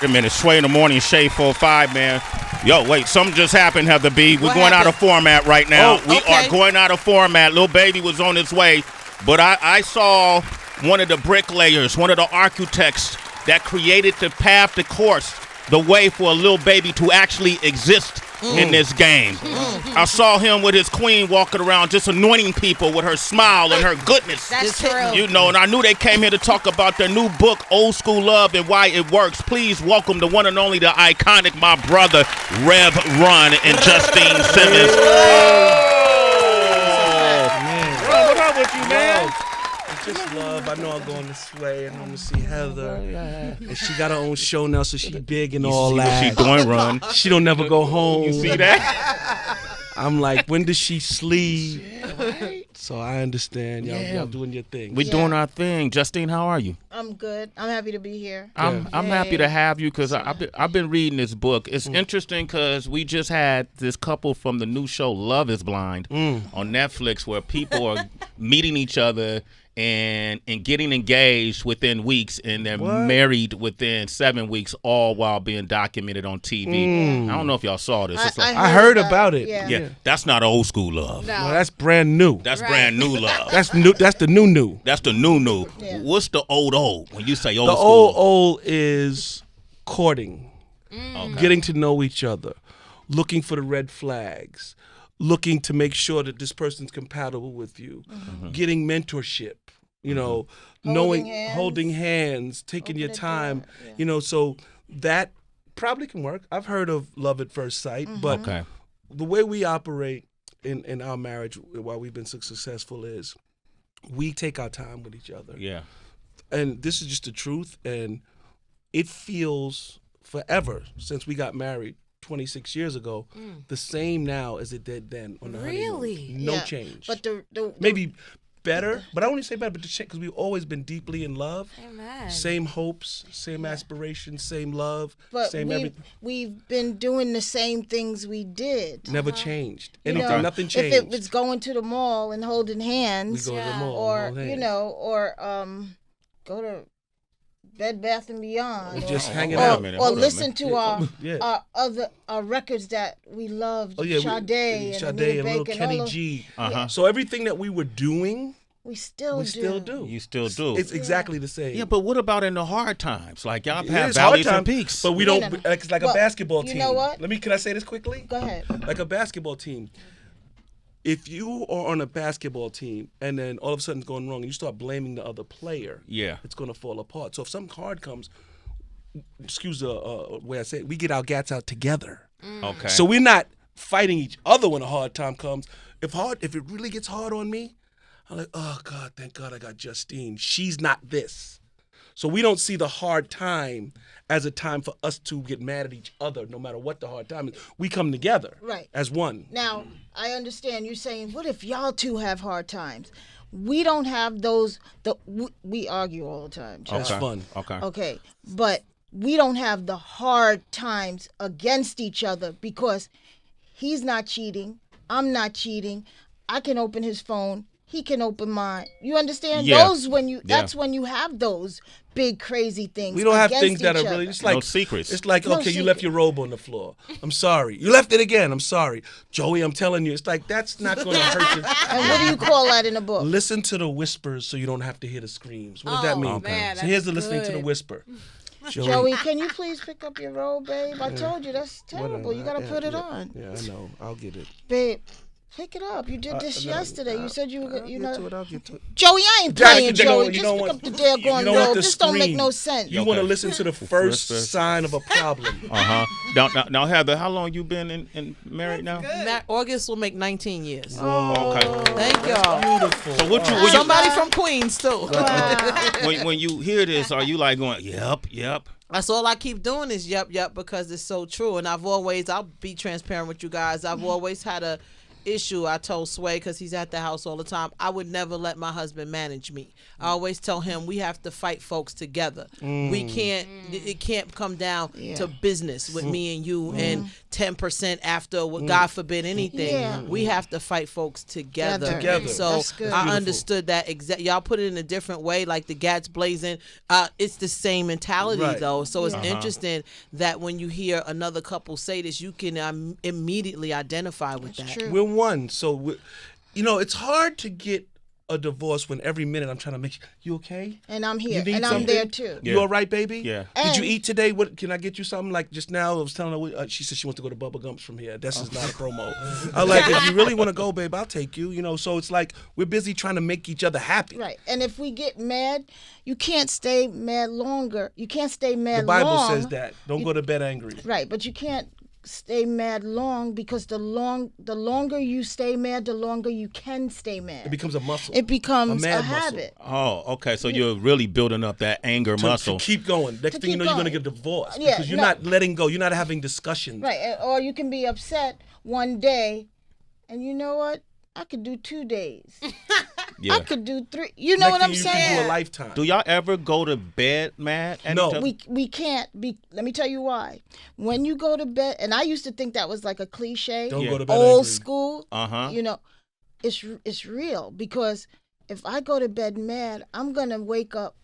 Wait a minute, Sway in the Morning, Shade 45, man. Yo, wait, something just happened, Heather B. We're going out of format right now. We are going out of format. Lil Baby was on his way, but I saw one of the bricklayers, one of the architects that created the path, the course, the way for a Lil Baby to actually exist in this game. I saw him with his queen walking around just anointing people with her smile and her goodness. That's true. You know, and I knew they came here to talk about their new book, Old School Love and Why It Works. Please welcome the one and only, the iconic, my brother, Rev Run and Justine Simmons. Ron, what up with you, man? Just love. I know I'm going this way, and I'm gonna see Heather, and she got her own show now, so she big and all that. What she doing, Run? She don't never go home. You see that? I'm like, when does she sleep? So I understand. Y'all doing your thing. We're doing our thing. Justine, how are you? I'm good. I'm happy to be here. I'm happy to have you because I've been reading this book. It's interesting because we just had this couple from the new show Love is Blind on Netflix where people are meeting each other and getting engaged within weeks, and they're married within 7 weeks, all while being documented on TV. I don't know if y'all saw this. I heard about it. Yeah. That's not old school love. No. No, that's brand new. That's brand new love. That's new. That's the new. That's the new. Yeah. What's the old when you say old The school? old is courting, getting to know each other, looking for the red flags, looking to make sure that this person's compatible with you, getting mentorship, you know, holding hands, taking your time, you know, so that probably can work. I've heard of love at first sight, but the way we operate in our marriage while we've been so successful is we take our time with each other. Yeah. And this is just the truth, and it feels forever since we got married 26 years ago, the same now as it did then on the honeymoon. No change. But the maybe better, but I only say better, but because we've always been deeply in love. Amen. Same hopes, same aspirations, same love, but same everything. We've been doing the same things we did. Never changed. If Nothing changed. it was going to the mall and holding hands, we go to the mall, or hold hands. you know, or go to Bed Bath and Beyond, Or just hanging or, out, or listen to our Yeah. our records that we loved, Sade and and Anita little Baker, Kenny all of- G. So everything that we were doing, we still do. You still do. It's exactly the same. Yeah, but what about in the hard times? Like y'all It have is hard valleys time, and peaks. but we No, don't. no, no. It's like Well, a basketball you team. know what? Can I say this quickly? Go ahead. Like a basketball team. If you are on a basketball team and then all of a sudden it's going wrong and you start blaming the other player, it's going to fall apart. So if something hard comes, excuse the way I say it, we get our gats out together. Okay. So we're not fighting each other when a hard time comes. If it really gets hard on me, I'm like, oh God, thank God I got Justine. She's not this. So we don't see the hard time as a time for us to get mad at each other, no matter what the hard time is. We come together as one. Now, I understand you're saying, what if y'all two have hard times? We don't have those. We argue all the time. Joe. That's fun. Okay, but we don't have the hard times against each other because he's not cheating. I'm not cheating. I can open his phone. He can open mine. You understand? Yeah. That's when you have those big crazy things. We don't have against things that each are really other. just like no secrets. It's like, No okay, you left secret. your robe on the floor. I'm sorry. You left it again. I'm sorry. Joey, I'm telling you, it's like that's not going to hurt you. And what do you call that in the book? Listen to the whispers so you don't have to hear the screams. What does that mean? Man, So here's the that's listening to the good. whisper. Joey, can you please pick up your robe, babe? I told you that's terrible. You gotta put it on, Yeah, I know. I'll get it. babe. Pick it up. You did this No, yesterday. You said you were. I'll get to it. Joey, I ain't Jack, playing, you Joey. don't Just want- pick up the daggone you don't want robe. the This don't make scream. no sense. You want to listen to the first sign of a problem. Now, Heather, how long you been in married now? August will make 19 years. Okay. Thank y'all. Beautiful. So what you Somebody from Queens too. when you hear this, are you like going, yep? That's all I keep doing is yep, because it's so true. And I'll be transparent with you guys. I've always had a issue. I told Sway, because he's at the house all the time, I would never let my husband manage me. I always tell him we have to fight folks together. We can't. It can't come down to business with me and you and 10% after, God forbid, anything. Yeah. We have to fight folks together. So That's good. I understood that. Y'all put it in a different way, like the Gats blazing. It's the same mentality though. So it's interesting that when you hear another couple say this, you can immediately identify with that. True. We're one. So, it's hard to get a divorce when every minute I'm trying to make sure, you okay? And I'm You here. need And I'm something? there too. Yeah. You all right, baby? Yeah. Did you And- eat today? What can I get you something? Like just now, I was telling her, she said she wants to go to Bubba Gump's from here. This is not a promo. I was like, if you really want to go, babe, I'll take you. So it's like we're busy trying to make each other happy. Right. And if we get mad, you can't stay mad longer. You can't stay mad The Bible long. says that. Don't go to bed angry. Right, but you can't stay mad long, because the longer you stay mad, the longer you can stay mad. It becomes a muscle. It becomes mad a muscle. habit. Oh, okay. So you're really building up that anger muscle. To keep going. Next thing you keep know, you're going to going. get divorced Yeah, because you're no. not letting go. You're not having discussions. Right, or you can be upset one day, and you know what? I could do 2 days. Yeah. I could do 3. You know Next what thing I'm you saying? can do a lifetime. Do y'all ever go to bed mad? at No. each other? We can't be. Let me tell you why. When you go to bed, and I used to think that was like a cliche, Don't Yeah. go to bed old angry. school. Uh-huh. It's real, because if I go to bed mad, I'm gonna wake up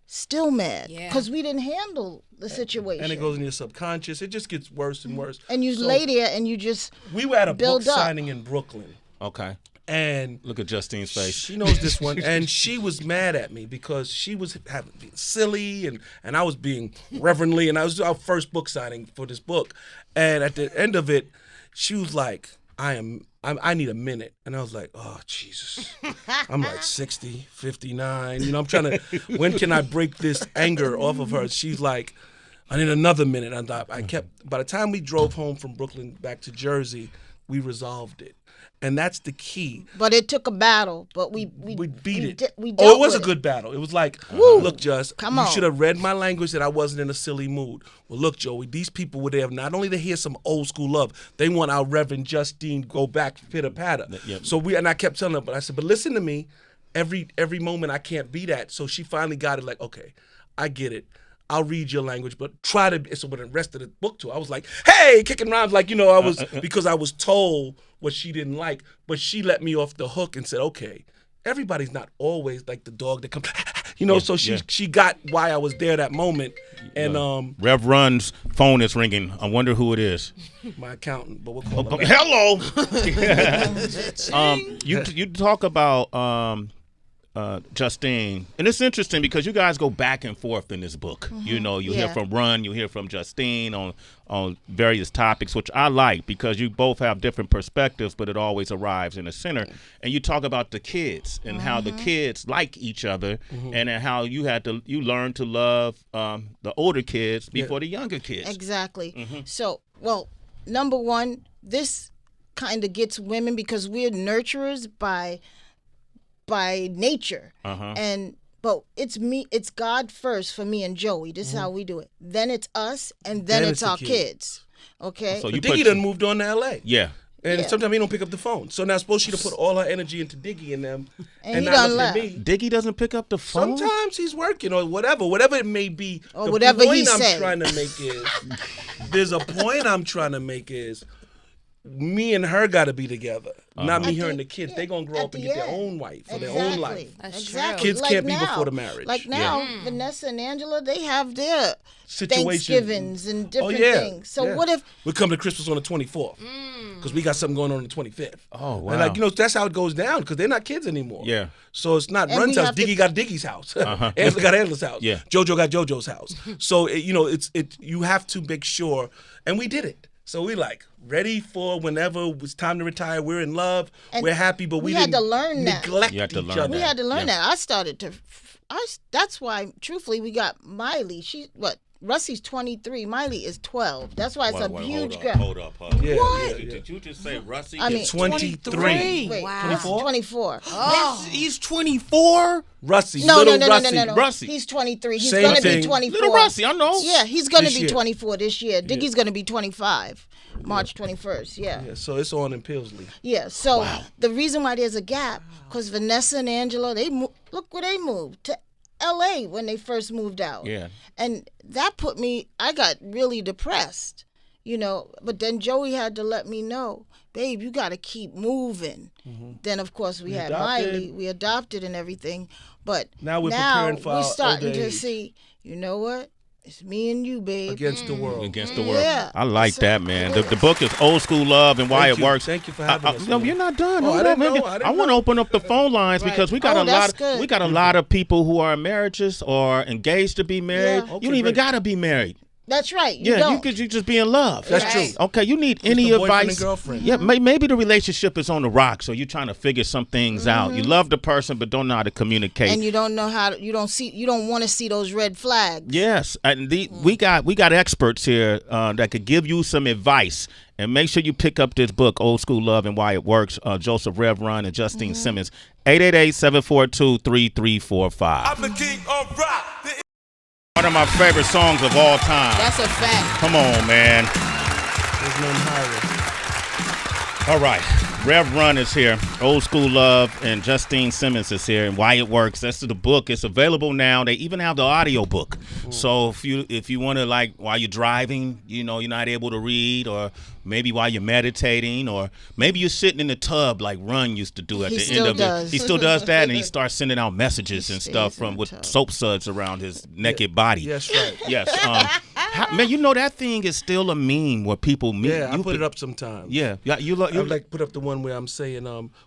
still mad, Yeah. because we didn't handle the situation. And it goes in your subconscious. It just gets worse and worse. And you So, lay there and you just We were at a book build up. signing in Brooklyn, Okay. and Look at Justine's face. she knows this one, and she was mad at me because she was being silly, and I was being reverently, and I was our first book signing for this book, and at the end of it, she was like, I need a minute. And I was like, oh, Jesus. I'm like 60, 59. I'm trying to, when can I break this anger off of her? She's like, I need another minute. And by the time we drove home from Brooklyn back to Jersey, we resolved it. And that's the key. But it took a battle. But we beat it. We Oh, dealt it was a with good battle. It was like, look, Just, Come you on. should have read my language that I wasn't in a silly mood. Well, look, Joey, these people were there not only to hear some old school love, they want our Reverend Justine go back pitter patter. Yep. So and I kept telling her, but I said, but listen to me, every moment I can't be that. So she finally got it. Like, okay, I get it. I'll read your language, but try to. So when the rest of the book too, I was like, hey, kicking rhymes, like I was because I was told what she didn't like, but she let me off the hook and said, okay, everybody's not always like the dog that comes, So she got why I was there that moment, and Rev Run's phone is ringing. I wonder who it is. my accountant, but we'll call him. Hello. You talk about Justine, and it's interesting because you guys go back and forth in this book. You hear from Run, you hear from Justine on various topics, which I like because you both have different perspectives, but it always arrives in the center. And you talk about the kids and how the kids like each other, and then how you learn to love the older kids before the younger kids. Exactly. So, well, number one, this kind of gets women because we're nurturers by nature, but it's God first for me and Joey. This is how we do it. Then it's us, and then it's the our kids. kids. Okay. So But Diggy done moved on to L.A. Yeah. And Yeah. sometimes he don't pick up the phone. So now suppose she to put all her energy into Diggy and them, And he not done look at left. me. Diggy doesn't pick up the phone. Sometimes he's working or whatever it may be. Or The whatever he point I'm said. trying to make is, there's a point I'm trying to make is, me and her got to be together, not me, At her, the- and the kids. yeah, They gonna grow at up and the get their end. own wife or their Exactly. own life. That's Exactly. Kids Like can't be now. before the marriage. Like now, Vanessa and Angela, they have their Situation. Thanksgivings and different yeah. things. So Yeah. what if we come to Christmas on the 24th because we got something going on the 25th. Oh, wow. And that's how it goes down because they're not kids anymore. Yeah. So it's not And Run's we house. have to- Diggy got Diggy's house. Angela got Angela's house. Yeah. JoJo got JoJo's house. So you have to make sure, and we did it. So we ready for whenever it's time to retire. We're in love. And we're happy, but we we had didn't to learn that. neglect You had to each learn other. we had to learn Yeah. that. I started to. That's why, truthfully, we got Miley. She Russie's 23. Miley is 12. That's why it's a huge gap. Hold up. Yeah, What? Did you just say Russie? I mean, 23. Wait, Wow. 24? 24. He's 24. Russie, No, little no. Russie. He's 23. He's Same going to be thing. 24. Little Russie, I know. Yeah, he's going to This be year. 24 this year. Diggie's going to be 25. March 21st, yeah. Yeah, so it's on in Pilsley. Yeah, so the reason why there's a gap, because Vanessa and Angela, look where they moved, to L.A. when they first moved out. Yeah. And that I got really depressed, but then Joey had to let me know, babe, you got to keep moving. Mm-hmm. Then, of course, we had adopted. Miley. We adopted and everything. But Now we're preparing for we're our starting older to age. see, you know what? It's me and you, babe. Against the world. Against the world. Yeah. I like So- that, man. The book is Old School Love and Why Thank It you. Works. Thank you for having us, No, man. you're not done. Oh, Hold I on, didn't man. know. I didn't I want to know. open up the phone lines because we got Oh, a that's lot. good. We got a lot of people who are in marriages or engaged to be married. Yeah. You don't even great. got to be married. That's right. You could just be in love. That's Right. true. Okay, you need any a boyfriend advice? and girlfriend. Yeah, maybe the relationship is on the rocks, so you're trying to figure some things out. You love the person, but don't know how to communicate. And you don't know you don't want to see those red flags. Yes, and we got experts here that could give you some advice. And make sure you pick up this book, Old School Love and Why It Works. Joseph Rev Run and Justine Simmons. 888-742-3345. I'm the king of rock. One of my favorite songs of all time. That's a fact. Come on, man. There's none higher. All right. Rev Run is here. Old School Love and Justine Simmons is here. And Why It Works. That's the book. It's available now. They even have the audio book. So if you want to, like, while you're driving, you're not able to read, or maybe while you're meditating, or maybe you're sitting in the tub like Run used to do at He the still end of does. it. He still does that, and he starts sending out messages and stuff stays in the with tub. soap suds around his naked body. Yes, right. Yes. Man, that thing is still a meme where people meet. Yeah, I put it up sometimes. Yeah. You I would like put up the one where I'm saying,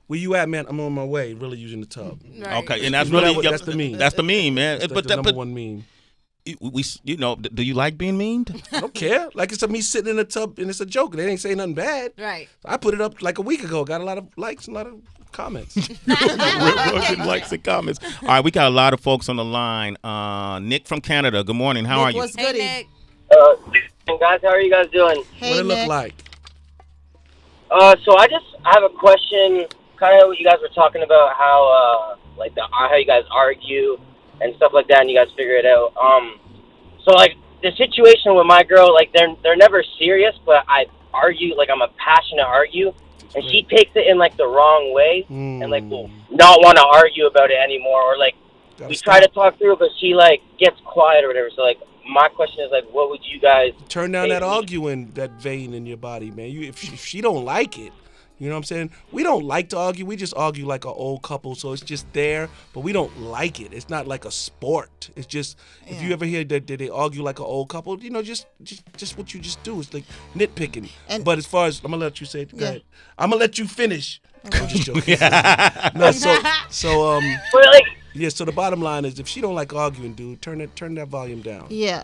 where you at, man? I'm on my way, really using the tub. Right. Okay, and that's You know really that's the meme. That's the meme, man. That's but the number one meme. do you like being memed? I don't care. Like it's me sitting in the tub and it's a joke. They ain't saying nothing bad. Right. I put it up like a week ago. Got a lot of likes and a lot of comments. Getting likes and comments. All right, we got a lot of folks on the line. Nick from Canada. Good morning. How are you? What's Hey, goody? Nick. Guys, how are you guys doing? Hey, what it look Nick. like? So I have a question, kind of what you guys were talking about, how how you guys argue and stuff like that, and you guys figure it out. So like the situation with my girl, like they're never serious, but I argue, like I'm a passionate argue, and she takes it in like the wrong way, and like will not want to argue about it anymore, or like we try to talk through it, but she like gets quiet or whatever. So like my question is like, what would you guys Turn down say that to me? arguing, that vein in your body, man. If she don't like it, you know what I'm saying? We don't like to argue. We just argue like an old couple, so it's just there, but we don't like it. It's not like a sport. It's just, if you ever hear that they argue like an old couple, just what you just do. It's like nitpicking. But as far as, I'm going to let you say it. Go ahead. I'm going to let you finish. I'm just joking. No, so But like, yeah, so the bottom line is if she don't like arguing, dude, turn that volume down. Yeah.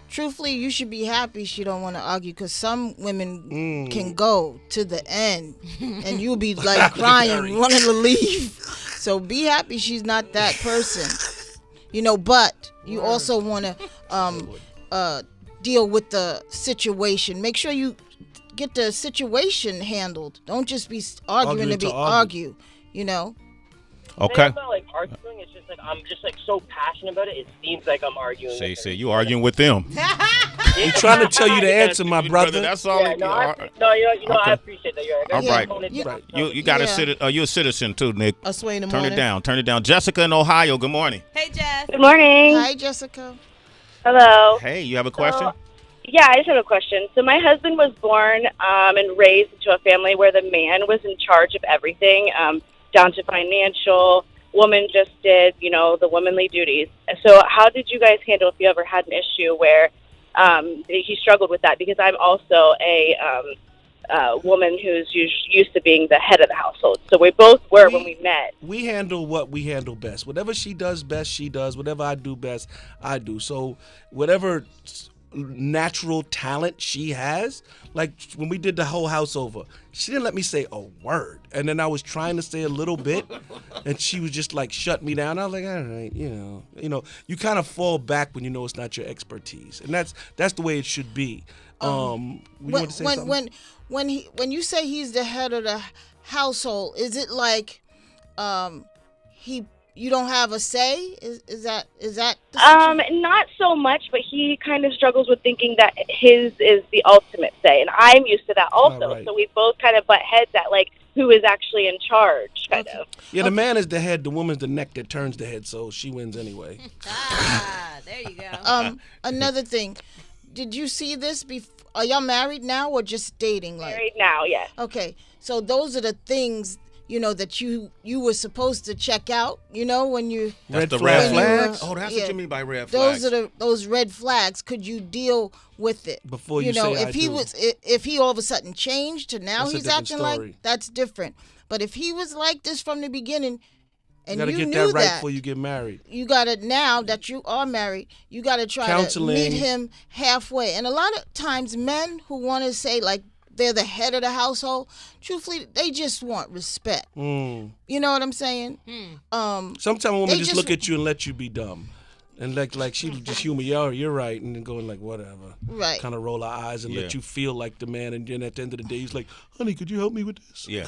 Truthfully, you should be happy she don't want to argue, because some women can go to the end and you'll be like crying, wanting to leave. So be happy she's not that person. But you also want to deal with the situation. Make sure you get the situation handled. Don't just be arguing to be argue. Okay. It's not like arguing. It's just like I'm just like so passionate about it. It seems like I'm arguing. Say, with her. you arguing with them. I'm trying to tell you the answer, my brother. That's all. Yeah, I appreciate that. All right. Right. You got Yeah. you're a citizen too, Nick. A sway in the Turn morning. it down. Turn it down. Jessica in Ohio. Good morning. Hey, Jess. Good morning. Hi, Jessica. Hello. Hey, you have a question? Yeah, I just have a question. So my husband was born and raised into a family where the man was in charge of everything, down to financial. Woman just did, the womanly duties. So how did you guys handle if you ever had an issue where he struggled with that? Because I'm also a woman who's used to being the head of the household. So we both were when we met. We handle what we handle best. Whatever she does best, she does. Whatever I do best, I do. So whatever natural talent she has. Like when we did the whole house over, she didn't let me say a word. And then I was trying to say a little bit, and she was just like shut me down. I was like, all right, you kind of fall back when you know it's not your expertise. And that's the way it should be. You want to say something? When you say he's the head of the household, is it like you don't have a say? Is that the situation? Not so much, but he kind of struggles with thinking that his is the ultimate say, and I'm used to that also. Right. So we both kind of butt heads at like who is actually in charge, kind of. Yeah, the man is the head, the woman's the neck that turns the head, so she wins anyway. There you go. Another thing, did you see this before? Are y'all married now or just dating? Married now, yes. Okay, so those are the things that you were supposed to check out. When you that's the flag. red flags. You that's what you mean by red those flags. are those red flags. Could you deal with it Before you say if I he do. if he all of a sudden changed to now That's a he's different acting story. like, that's different. But if he was like this from the beginning, and You got to you get knew that right before you get married. you gotta, now that you are married, you gotta try Counseling. to meet him halfway. And a lot of times men who want to say like they're the head of the household, truthfully, they just want respect. You know what I'm saying? Sometimes a woman They just just- look at you and let you be dumb. And like she just humor you, you're right, and then going like whatever. Right. Kind of roll her eyes and Yeah. let you feel like the man, and then at the end of the day, he's like, honey, could you help me with this? Yeah.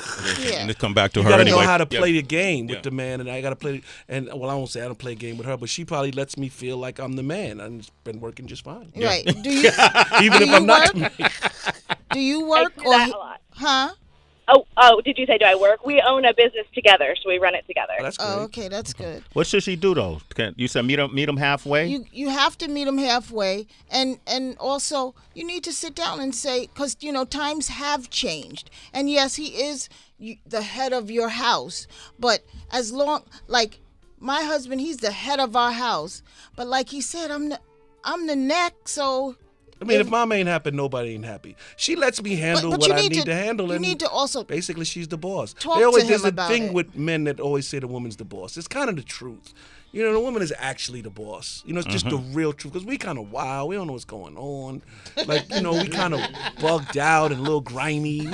Yeah. And it come back to You her gotta anyway. know how to Yeah. play the game with Yeah. the man, and I gotta play. And well, I won't say I don't play a game with her, but she probably lets me feel like I'm the man, and it's been working just fine. Right. Do you Even do if you I'm not. work? Do you I work do that a lot. huh? Oh, did you say do I work? We own a business together, so we run it together. Oh, that's great. Oh, okay, that's good. What should she do though? You said meet him halfway. You have to meet him halfway, and also you need to sit down and say, because times have changed, and yes, he is the head of your house, but as long, like my husband, he's the head of our house, but like he said, I'm the neck, so. I mean, if mom ain't happy, nobody ain't happy. She lets me handle but what you I need need to- to handle. you and need to also basically, she's the boss. talk to him There's a about thing it. with men that always say the woman's the boss. It's kind of the truth. The woman is actually the boss. It's just the real truth. Because we kind of wild. We don't know what's going on. Like, we kind of bugged out and a little grimy.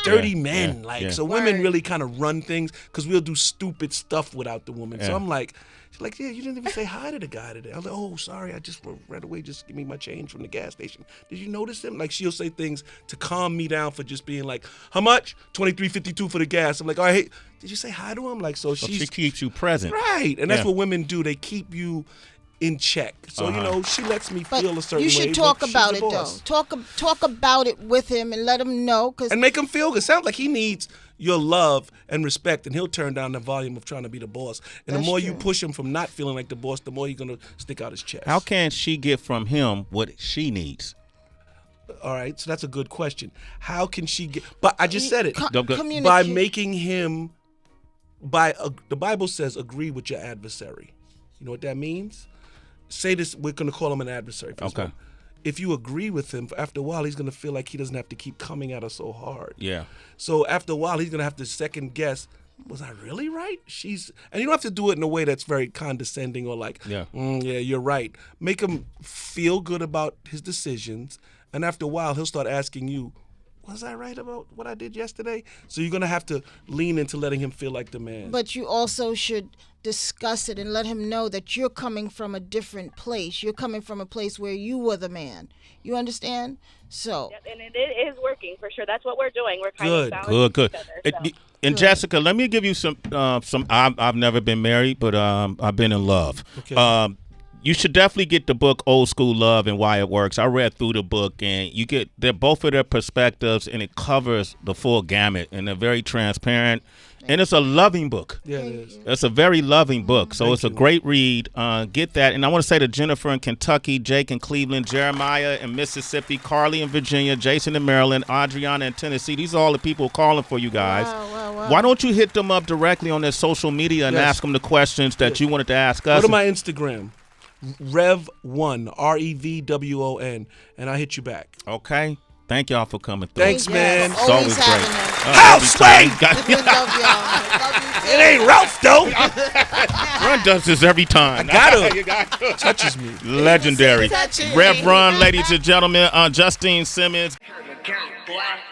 Dirty men. So women really kind of run things because we'll do stupid stuff without the woman. So I'm like, she's like, yeah, you didn't even say hi to the guy today. I was like, oh, sorry, I just right away, just give me my change from the gas station. Did you notice him? Like, she'll say things to calm me down for just being like, how much? $23.52 for the gas. I'm like, all right, hey, did you say hi to him? Like, so she she's keeps you present. right, and that's Yeah. what women do. They keep you in check. So she lets me But feel a certain you way. should talk but she's about the it though. boss. Talk about it with him and let him know, because And make him feel good. Sounds like he needs your love and respect, and he'll turn down the volume of trying to be the boss. And That's the more you true. push him from not feeling like the boss, the more you're gonna stick out his chest. How can she get from him what she needs? All right, so that's a good question. How can she get? But I just said it. communicate. By making him, the Bible says, agree with your adversary. You know what that means? Say this. We're gonna call him an adversary. For this Okay. one. If you agree with him, after a while, he's gonna feel like he doesn't have to keep coming at us so hard. Yeah. So after a while, he's gonna have to second guess. Was I really right? And you don't have to do it in a way that's very condescending or like, Yeah. yeah, you're right. Make him feel good about his decisions, and after a while, he'll start asking you, was I right about what I did yesterday? So you're gonna have to lean into letting him feel like the man. But you also should discuss it and let him know that you're coming from a different place. You're coming from a place where you were the man. You understand? So Yep, and it is working for sure. That's what we're doing. We're kind Good, of balancing Good. each other. So. And Jessica, let me give you some. I've never been married, but I've been in love. Okay. You should definitely get the book Old School Love and Why It Works. I read through the book, and they're both of their perspectives, and it covers the full gamut, and they're very transparent. And it's a loving book. Yeah, it is. It's a very loving book, so Thank it's a you. great read. Get that. And I want to say to Jennifer in Kentucky, Jake in Cleveland, Jeremiah in Mississippi, Carly in Virginia, Jason in Maryland, Adriana in Tennessee. These are all the people calling for you guys. Wow. Why don't you hit them up directly on their social media and Yes. ask them the questions that you wanted to ask us? Go to my Instagram, Rev Run, REVWON, and I'll hit you back. Okay. Thank y'all for coming through. Thanks, man. It's always great. having us. House Sway! We love y'all. It ain't Ralph, though. Run does this every time. You gotta. Touches me. Legendary. Rev Run, ladies and gentlemen. Justine Simmons. Boy.